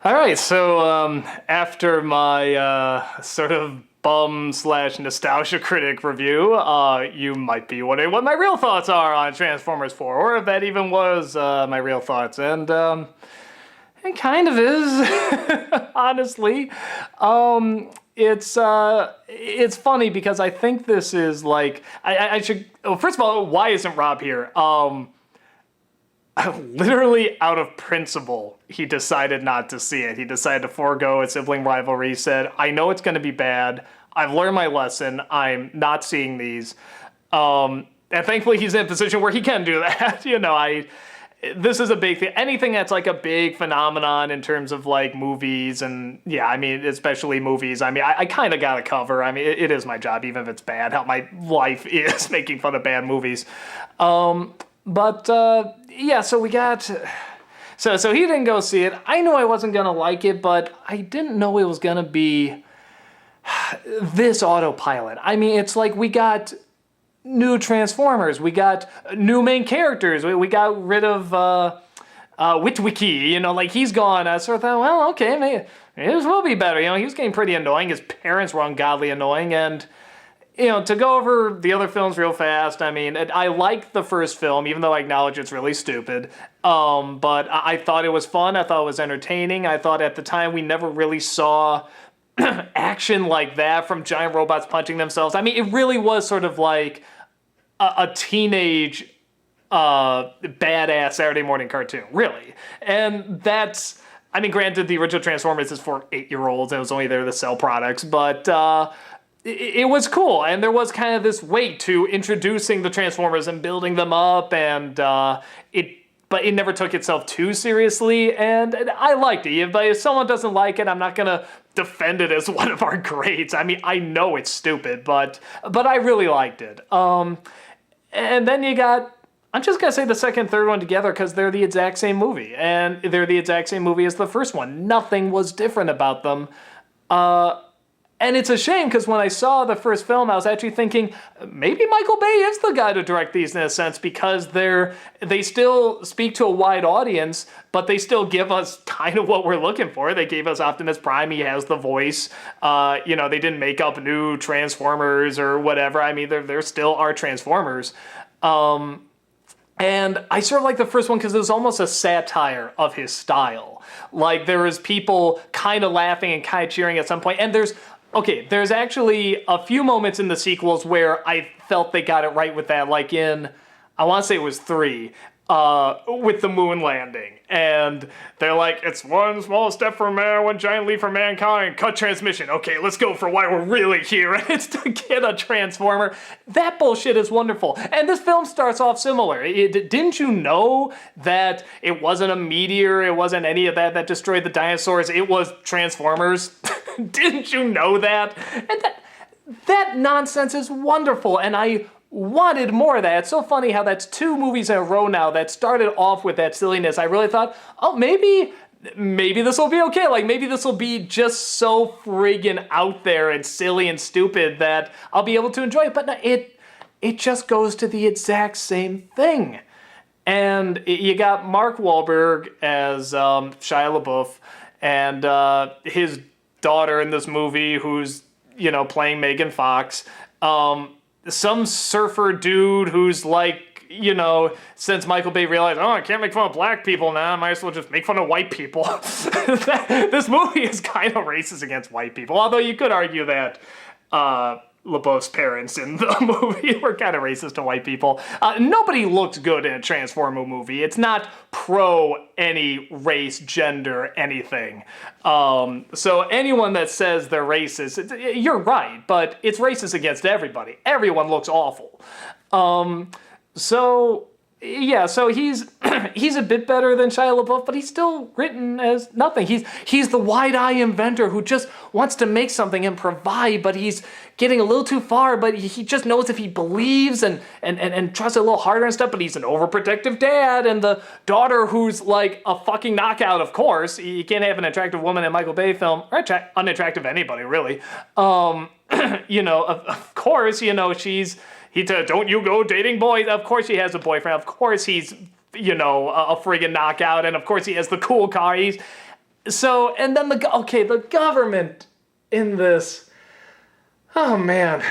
All right, so after my sort of bum slash nostalgia critic review, you might be wondering what my real thoughts are on Transformers 4, or if that even was my real thoughts, and it kind of is, honestly. It's funny because I think this is like I should. Well, first of all, why isn't Rob here? Literally out of principle, he decided not to see it. He decided to forego a sibling rivalry. He said, I know it's going to be bad. I've learned my lesson. I'm not seeing these. And thankfully, he's in a position where he can do that. This is a big thing. Anything that's like a big phenomenon in terms of like movies and yeah, I mean, especially movies. I mean, I kind of got to cover. I mean, it is my job, even if it's bad, how my life is making fun of bad movies. Yeah, so we got. So he didn't go see it. I knew I wasn't gonna like it, but I didn't know it was gonna be this autopilot. I mean, it's like we got new Transformers, we got new main characters, we got rid of Witwicky, like he's gone. I sort of thought, well, okay, maybe this will be better. He was getting pretty annoying. His parents were ungodly annoying, and to go over the other films real fast, I mean, I like the first film, even though I acknowledge it's really stupid. But I thought it was fun. I thought it was entertaining. I thought at the time we never really saw action like that from giant robots punching themselves. I mean, it really was sort of like a teenage badass Saturday morning cartoon, really. And that's, I mean, granted, the original Transformers is for 8-year-olds and it was only there to sell products, but it was cool, and there was kind of this weight to introducing the Transformers and building them up, and but it never took itself too seriously, and I liked it. But if someone doesn't like it, I'm not gonna defend it as one of our greats. I mean, I know it's stupid, but I really liked it. And then you got, I'm just gonna say the second, third one together because they're the exact same movie, and they're the exact same movie as the first one. Nothing was different about them. And it's a shame because when I saw the first film, I was actually thinking maybe Michael Bay is the guy to direct these in a sense because they still speak to a wide audience, but they still give us kind of what we're looking for. They gave us Optimus Prime. He has the voice. They didn't make up new Transformers or whatever. I mean, there still are Transformers. And I sort of like the first one because it was almost a satire of his style. Like there was people kind of laughing and kind of cheering at some point. And there's actually a few moments in the sequels where I felt they got it right with that. Like I want to say it was 3, with the moon landing. And they're like, it's one small step for man, one giant leap for mankind, cut transmission. Okay, let's go for why we're really here. And it's to get a Transformer. That bullshit is wonderful. And this film starts off similar. Didn't you know that it wasn't a meteor, it wasn't any of that destroyed the dinosaurs, it was Transformers? Didn't you know that? And that nonsense is wonderful, and I wanted more of that. It's so funny how that's 2 movies in a row now that started off with that silliness. I really thought, oh, maybe this will be okay. Like, maybe this will be just so friggin' out there and silly and stupid that I'll be able to enjoy it. But no, it just goes to the exact same thing. And you got Mark Wahlberg as Shia LaBeouf, and his daughter in this movie who's, playing Megan Fox. Some surfer dude who's like, since Michael Bay realized, I can't make fun of black people now, I might as well just make fun of white people. This movie is kind of racist against white people, although you could argue that LaBeouf's parents in the movie were kind of racist to white people. Nobody looks good in a Transformer movie. It's not pro any race, gender, anything. So anyone that says they're racist, you're right, but it's racist against everybody. Everyone looks awful. So he's he's a bit better than Shia LaBeouf, but he's still written as nothing. He's the wide-eye inventor who just wants to make something and provide, but he's getting a little too far, but he just knows if he believes and trusts a little harder and stuff, but he's an overprotective dad, and the daughter who's like a fucking knockout, of course. You can't have an attractive woman in a Michael Bay film, or unattractive anybody, really. Of course, she's... don't you go dating boys. Of course he has a boyfriend. Of course he's, a friggin' knockout. And of course he has the cool car. So, and then the government in this, oh man.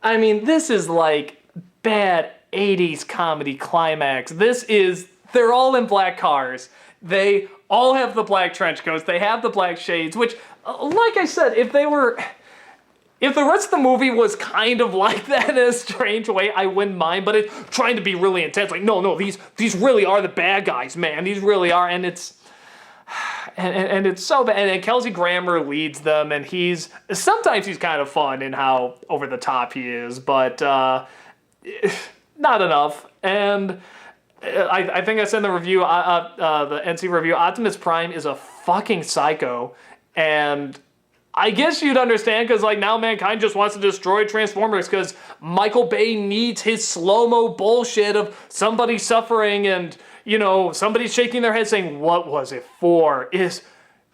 I mean, this is like bad 80s comedy climax. They're all in black cars. They all have the black trench coats. They have the black shades, which, like I said, if the rest of the movie was kind of like that in a strange way, I wouldn't mind, but it's trying to be really intense. Like, no, these really are the bad guys, man. These really are, and it's so bad. And Kelsey Grammer leads them, and sometimes he's kind of fun in how over the top he is, but not enough. And I think I said in the review, the NC review, Optimus Prime is a fucking psycho, and I guess you'd understand because like now mankind just wants to destroy Transformers because Michael Bay needs his slow-mo bullshit of somebody suffering and, somebody shaking their head saying, what was it for? Is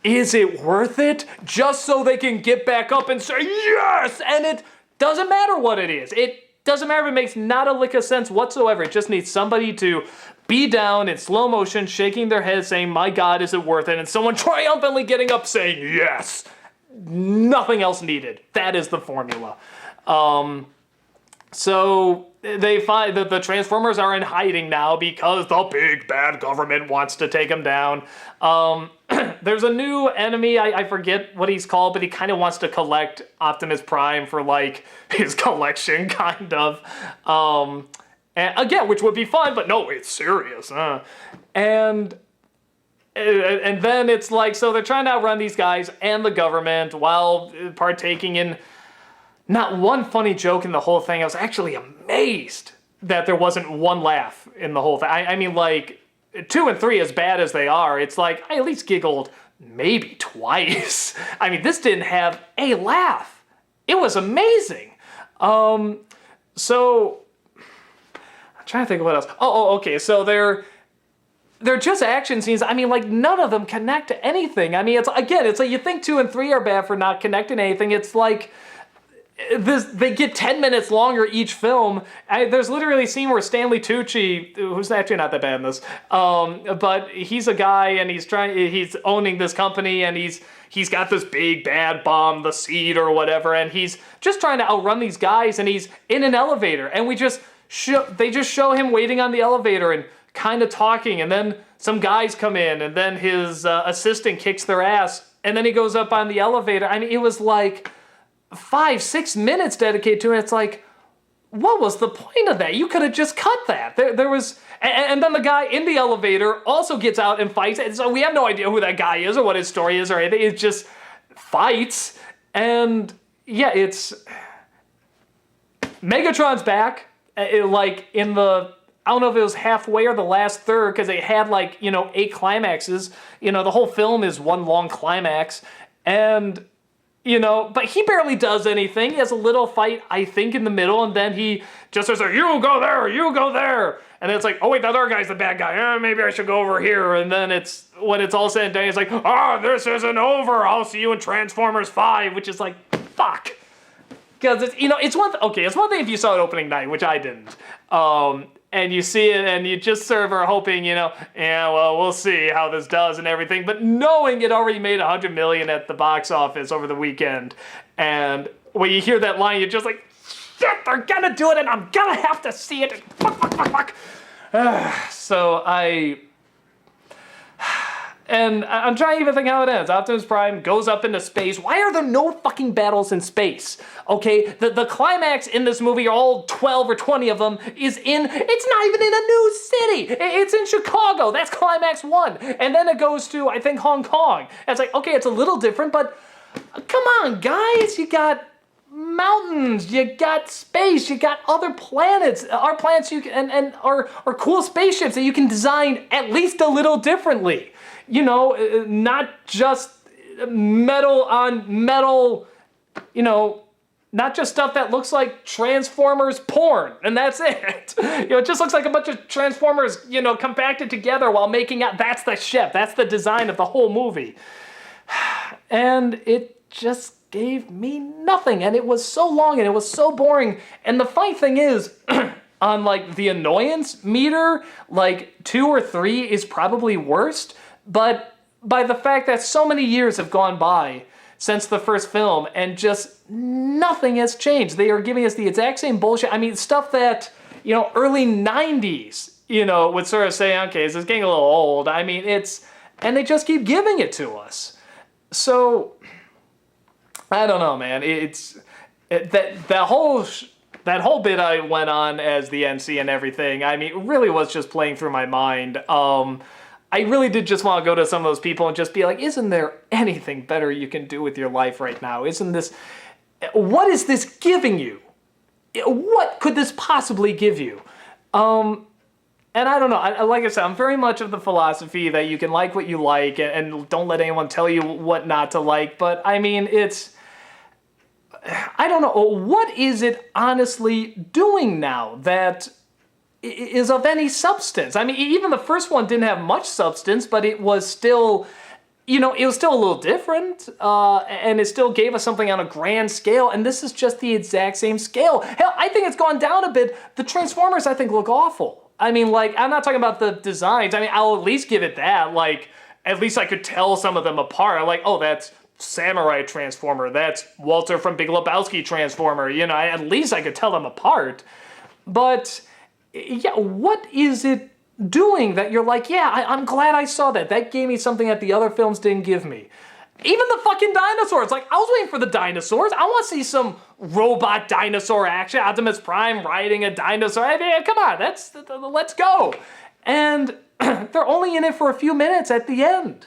it worth it? Just so they can get back up and say yes! And it doesn't matter what it is. It doesn't matter if it makes not a lick of sense whatsoever. It just needs somebody to be down in slow motion, shaking their head saying, my God, is it worth it? And someone triumphantly getting up saying yes! Nothing else needed. That is the formula. So they find that the Transformers are in hiding now because the big bad government wants to take them down. There's a new enemy, I forget what he's called, but he kind of wants to collect Optimus Prime for like his collection, kind of. And again, which would be fun, but no, it's serious. And then it's like, so they're trying to outrun these guys and the government while partaking in not one funny joke in the whole thing. I was actually amazed that there wasn't one laugh in the whole thing. I mean, like, 2 and 3, as bad as they are, it's like, I at least giggled maybe twice. I mean, this didn't have a laugh. It was amazing. So, I'm trying to think of what else. Okay, so they're just action scenes. I mean, like, none of them connect to anything. I mean, it's like you think 2 and 3 are bad for not connecting to anything. It's like, they get 10 minutes longer each film. There's literally a scene where Stanley Tucci, who's actually not that bad in this, but he's a guy and he's owning this company and he's got this big bad bomb, the Seed or whatever, and he's just trying to outrun these guys and he's in an elevator and they just show him waiting on the elevator and kind of talking, and then some guys come in and then his assistant kicks their ass and then he goes up on the elevator. I mean, it was like 5-6 minutes dedicated to it. It's like, what was the point of that? You could have just cut that. There was, and then the guy in the elevator also gets out and fights. And so we have no idea who that guy is or what his story is or anything. It just fights. And yeah, it's Megatron's back. Like in the, I don't know if it was halfway or the last third, because it had like, 8 climaxes. The whole film is one long climax. And but he barely does anything. He has a little fight, I think, in the middle, and then he just says, you go there, you go there. And then it's like, oh wait, that other guy's the bad guy. Maybe I should go over here. And then when it's all said and done, it's like, this isn't over. I'll see you in Transformers 5, which is like, fuck. Because it's one thing if you saw it opening night, which I didn't. And you see it and you just sort of are hoping, we'll see how this does and everything. But knowing it already made $100 million at the box office over the weekend, and when you hear that line, you're just like, shit, they're gonna do it and I'm gonna have to see it. Fuck. So I'm trying to even think how it ends. Optimus Prime goes up into space. Why are there no fucking battles in space? Okay, the climax in this movie, all 12 or 20 of them, it's not even in a new city. It's in Chicago. That's climax 1. And then it goes to, I think, Hong Kong. And it's like, okay, it's a little different, but come on, guys. You got mountains, you got space, you got other planets. Our planets and our cool spaceships that you can design at least a little differently. Not just metal on metal, not just stuff that looks like Transformers porn, and that's it. It just looks like a bunch of Transformers, compacted together while making out, that's the ship, that's the design of the whole movie. And it just gave me nothing, and it was so long, and it was so boring, and the funny thing is, on, like, the annoyance meter, like, 2 or 3 is probably worst, but by the fact that so many years have gone by since the first film and just nothing has changed. They are giving us the exact same bullshit. I mean, stuff that, early 90s, would sort of say, okay, this is getting a little old. I mean, and they just keep giving it to us. So, I don't know, man. That whole bit I went on as the NC and everything, I mean, it really was just playing through my mind. I really did just want to go to some of those people and just be like, isn't there anything better you can do with your life right now? What is this giving you? What could this possibly give you? And I don't know, like I said, I'm very much of the philosophy that you can like what you like and don't let anyone tell you what not to like, but I mean, I don't know, what is it honestly doing now that is of any substance? I mean, even the first one didn't have much substance, but it was still, it was still a little different, and it still gave us something on a grand scale, and this is just the exact same scale. Hell, I think it's gone down a bit. The Transformers, I think, look awful. I mean, like, I'm not talking about the designs. I mean, I'll at least give it that. Like, at least I could tell some of them apart. Like, oh, that's Samurai Transformer. That's Walter from Big Lebowski Transformer. At least I could tell them apart. But yeah, what is it doing that you're like, yeah, I'm glad I saw that. That gave me something that the other films didn't give me. Even the fucking dinosaurs. Like, I was waiting for the dinosaurs. I want to see some robot dinosaur action. Optimus Prime riding a dinosaur. I mean, come on, let's go. And they're only in it for a few minutes at the end.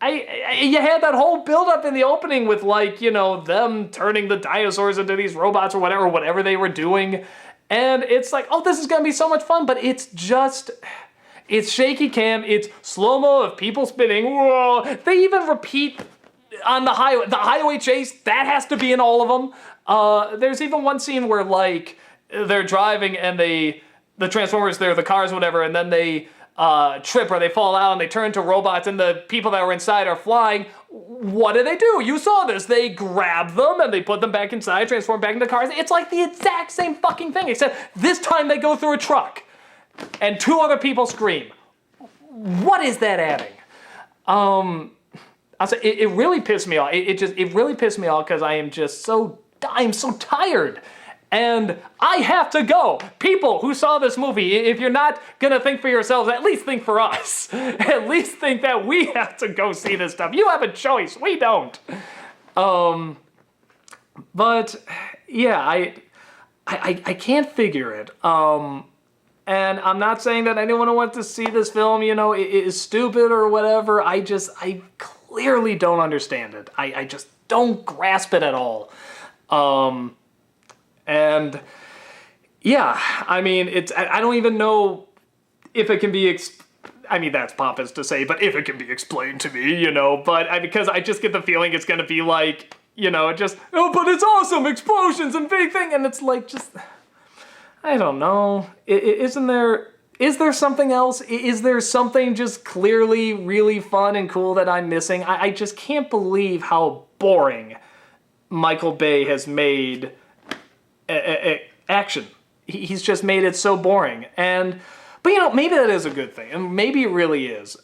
You had that whole build-up in the opening with, like, them turning the dinosaurs into these robots or whatever they were doing. And it's like, oh, this is going to be so much fun, but it's shaky cam, it's slow-mo of people spinning. Whoa. They even repeat on the highway chase, that has to be in all of them. There's even one scene where, like, they're driving and the Transformers, the cars, whatever, and then they trip or they fall out and they turn into robots and the people that were inside are flying. What do? You saw this. They grab them and they put them back inside, transform back into cars. It's like the exact same fucking thing, except this time they go through a truck and two other people scream. What is that adding? I'll say it really pissed me off. It really pissed me off because I'm so tired. And I have to go. People who saw this movie, if you're not gonna think for yourselves, at least think for us. At least think that we have to go see this stuff. You have a choice, we don't. But yeah, I can't figure it. And I'm not saying that anyone who wants to see this film, is stupid or whatever. I clearly don't understand it. I just don't grasp it at all. And yeah, I mean, I don't even know if it can be, I mean, that's pompous to say, but if it can be explained to me, but because I just get the feeling it's going to be like, oh, but it's awesome, explosions and big thing. And it's like, I don't know. Is there something else? Is there something just clearly really fun and cool that I'm missing? I just can't believe how boring Michael Bay has made action. He's just made it so boring. But maybe that is a good thing. And maybe it really is.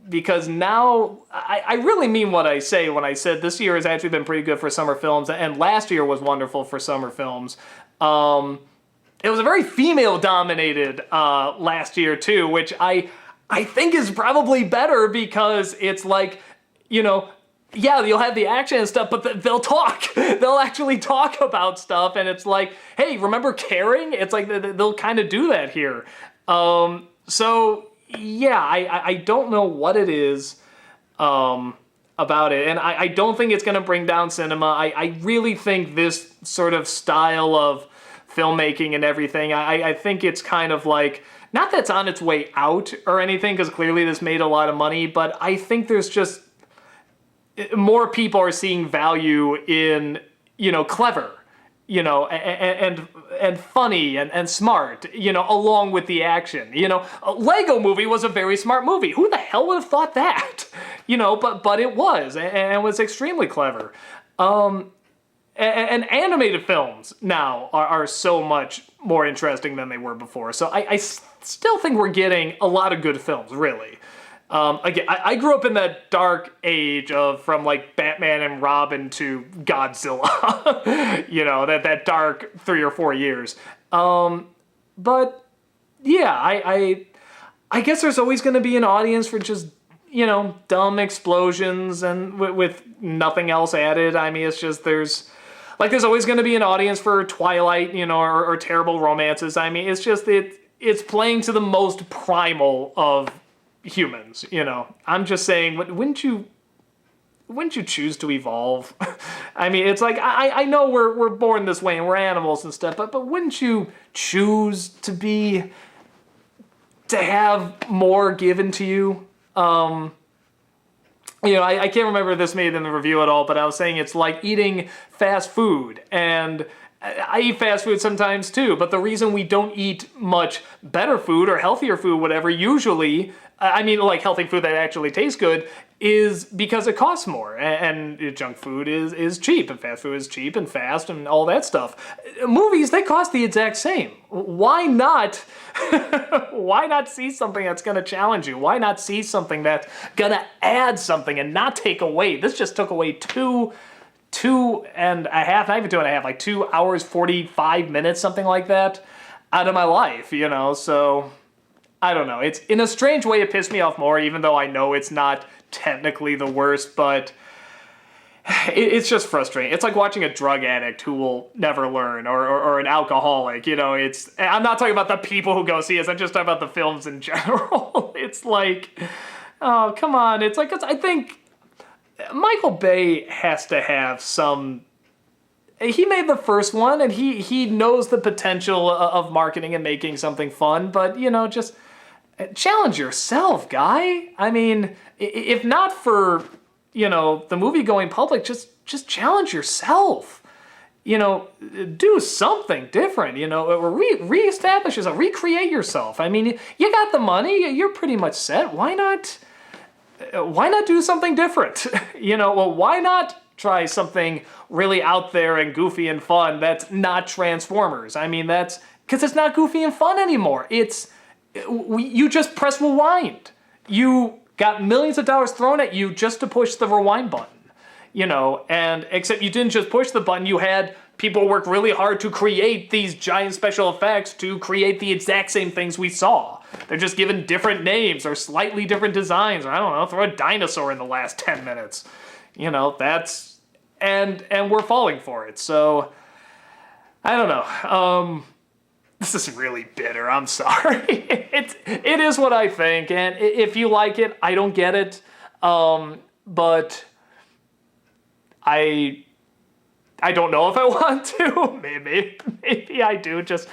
Because now, I really mean what I say when I said this year has actually been pretty good for summer films, and last year was wonderful for summer films. It was a very female-dominated last year, too, which I think is probably better because it's like, yeah, you'll have the action and stuff, but they'll talk. They'll actually talk about stuff, and it's like, hey, remember caring? It's like they'll kind of do that here. So, yeah, I don't know what it is about it, and I don't think it's going to bring down cinema. I really think this sort of style of filmmaking and everything, I think it's kind of like, not that it's on its way out or anything, because clearly this made a lot of money, but I think there's just more people are seeing value in, clever, and funny and smart, along with the action. A Lego movie was a very smart movie. Who the hell would have thought that? But it was, and was extremely clever. And animated films now are so much more interesting than they were before. So I still think we're getting a lot of good films, really. Again, I grew up in that dark age of from like Batman and Robin to Godzilla. That dark 3 or 4 years. But yeah, I guess there's always going to be an audience for just dumb explosions and with nothing else added. I mean, it's just there's always going to be an audience for Twilight, or terrible romances. I mean, it's just it's playing to the most primal of humans. I'm just saying, wouldn't you choose to evolve? I mean, it's like I know we're born this way and we're animals and stuff, but wouldn't you choose to have more given to you? I can't remember if this made it in the review at all, but I was saying it's like eating fast food, and I eat fast food sometimes too, but the reason we don't eat much better food or healthier food, whatever, usually, I mean like healthy food that actually tastes good, is because it costs more, and junk food is cheap, and fast food is cheap and fast and all that stuff. Movies, they cost the exact same. Why not why not see something that's gonna challenge you? Why not see something that's gonna add something and not take away? This just took away two and a half, not even 2.5, like 2 hours, 45 minutes, something like that, out of my life, so I don't know. It's in a strange way, it pissed me off more, even though I know it's not technically the worst, but it's just frustrating. It's like watching a drug addict who will never learn, or an alcoholic, I'm not talking about the people who go see us, I'm just talking about the films in general. It's like, oh, come on. It's like, I think Michael Bay has to have some. He made the first one, and he knows the potential of marketing and making something fun, but, just challenge yourself, guy. I mean, if not for, the movie going public, just challenge yourself. Do something different, reestablish yourself, recreate yourself. I mean, you got the money, you're pretty much set. Why not do something different? Why not try something really out there and goofy and fun that's not Transformers? I mean, that's because it's not goofy and fun anymore. You just press rewind. You got millions of dollars thrown at you just to push the rewind button, and except you didn't just push the button, you had people work really hard to create these giant special effects to create the exact same things we saw. They're just given different names or slightly different designs, or I don't know, throw a dinosaur in the last 10 minutes. That's, and we're falling for it. So, I don't know. This is really bitter, I'm sorry. It is what I think, and if you like it, I don't get it. But I don't know if I want to. Maybe I do, just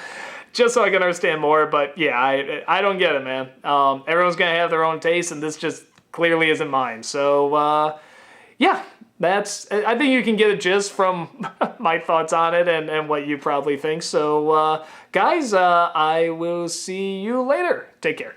so I can understand more. But yeah, I don't get it, man. Everyone's gonna have their own taste, and this just clearly isn't mine. So yeah, I think you can get a gist from my thoughts on it and what you probably think. So guys, I will see you later. Take care.